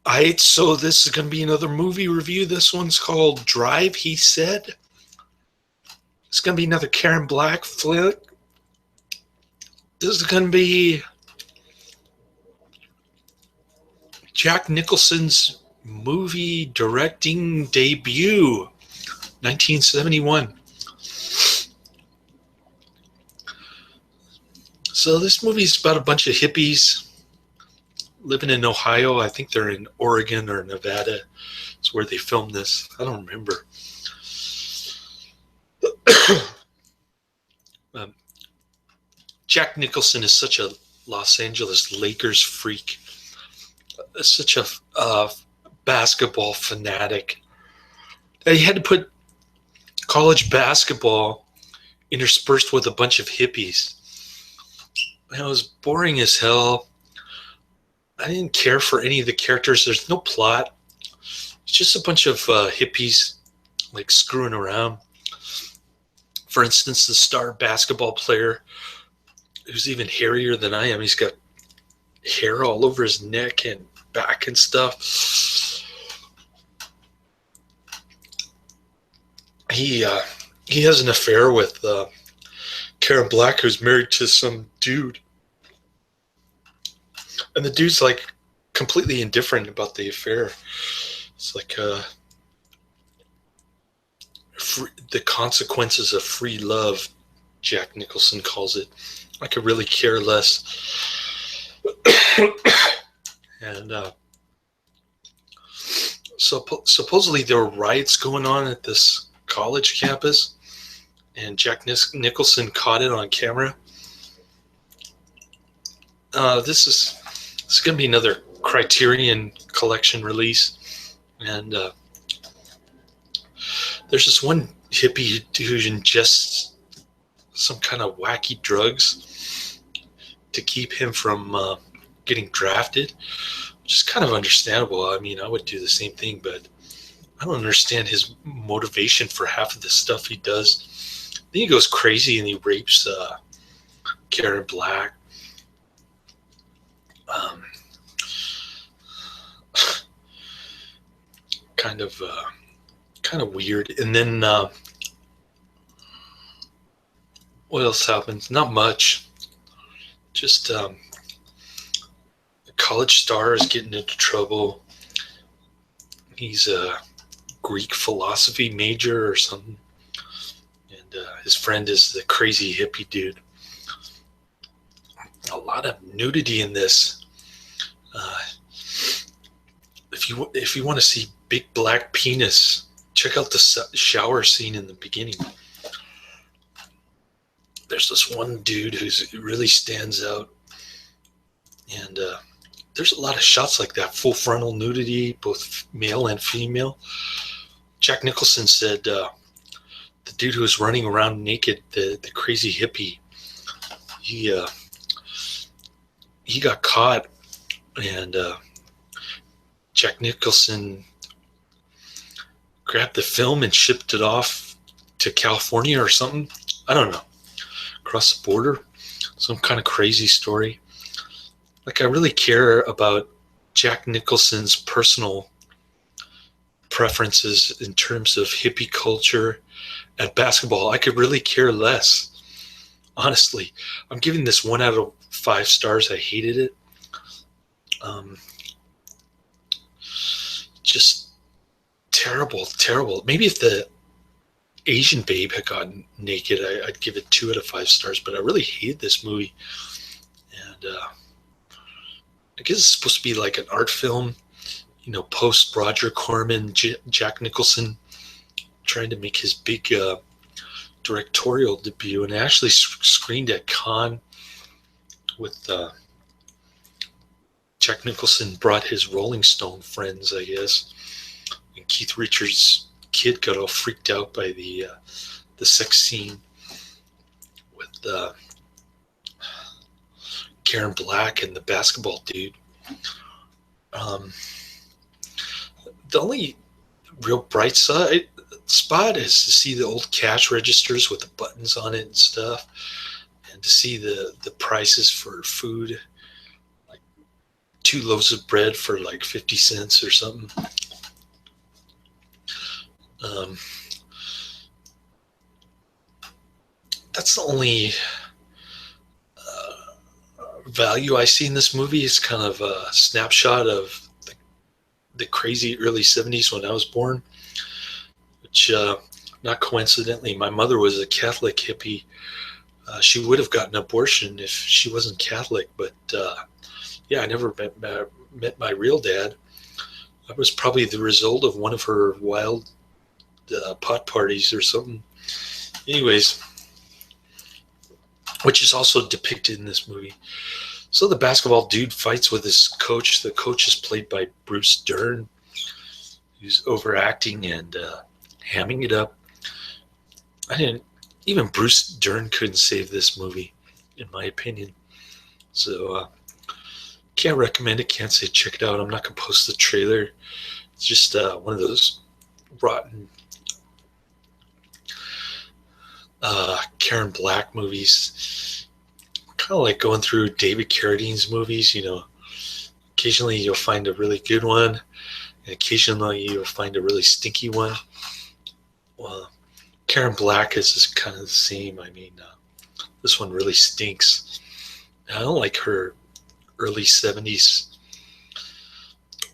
Alright, so this is going to be another movie review. This one's called Drive, he said. It's going to be another Karen Black flick. This is going to be Jack Nicholson's movie directing debut, 1971. So this movie is about a bunch of hippies living in Ohio. I think they're in Oregon or Nevada. It's where they filmed this. I don't remember. Jack Nicholson is such a Los Angeles Lakers freak, such a basketball fanatic. He had to put college basketball interspersed with a bunch of hippies. It was boring as hell. I didn't care for any of the characters. There's no plot. It's just a bunch of hippies like screwing around. For instance, the star basketball player, who's even hairier than I am, he's got hair all over his neck and back and stuff. He has an affair with Karen Black, who's married to some dude. And the dude's like completely indifferent about the affair. It's like the consequences of free love, Jack Nicholson calls it. I could really care less. And supposedly there were riots going on at this college campus, and Jack Nicholson caught it on camera. This is going to be another Criterion Collection release, and there's this one hippie who ingests some kind of wacky drugs to keep him from getting drafted, which is kind of understandable. I mean, I would do the same thing, but I don't understand his motivation for half of the stuff he does. Then he goes crazy and he rapes Karen Black. Kind of weird. And then what else happens? Not much. Just a college star is getting into trouble. He's a Greek philosophy major or something, and his friend is the crazy hippie dude. A lot of nudity in this. If you want to see big black penis, check out the shower scene in the beginning. There's this one dude who really stands out, and there's a lot of shots like that, full frontal nudity, both male and female. Jack Nicholson said the dude who was running around naked, the crazy hippie, he got caught, and Jack Nicholson grabbed the film and shipped it off to California or something. I don't know. Across the border. Some kind of crazy story. Like, I really care about Jack Nicholson's personal preferences in terms of hippie culture and basketball. I could really care less. Honestly, I'm giving this 1 out of 5 stars. I hated it. Just terrible. Maybe if the Asian babe had gotten naked, I'd give it 2 out of 5 stars, but I really hated this movie. And I guess it's supposed to be like an art film, post Roger Corman, Jack Nicholson trying to make his big directorial debut, and it actually screened at Cannes with Jack Nicholson brought his Rolling Stone friends, I guess, and Keith Richards' kid got all freaked out by the sex scene with Karen Black and the basketball dude. The only real bright spot is to see the old cash registers with the buttons on it and stuff, and to see the prices for food, like 2 loaves of bread for like 50 cents or something. Um, that's the only value I see in this movie. Is kind of a snapshot of the crazy early 70s when I was born, which, not coincidentally, my mother was a Catholic hippie. She would have gotten an abortion if she wasn't Catholic, but yeah, I never met my real dad. That was probably the result of one of her wild pot parties or something. Anyways, which is also depicted in this movie. So the basketball dude fights with his coach. The coach is played by Bruce Dern, who's overacting and hamming it up. I didn't even Bruce Dern couldn't save this movie, in my opinion. So can't recommend it. Can't say check it out. I'm not gonna post the trailer. It's just one of those rotten Karen Black movies. Kind of like going through David Carradine's movies. You know, occasionally you'll find a really good one, and occasionally you'll find a really stinky one. Well, Karen Black is just kind of the same. I mean, this one really stinks. I don't like her early 70s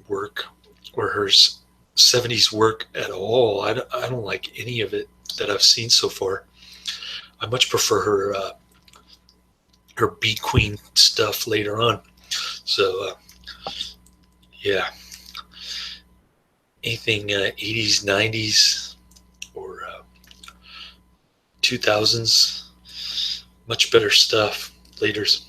work or her 70s work at all. I don't like any of it that I've seen so far. I much prefer her Bee Queen stuff later on. So, yeah. Anything 80s, 90s, or 2000s, much better stuff. Laters.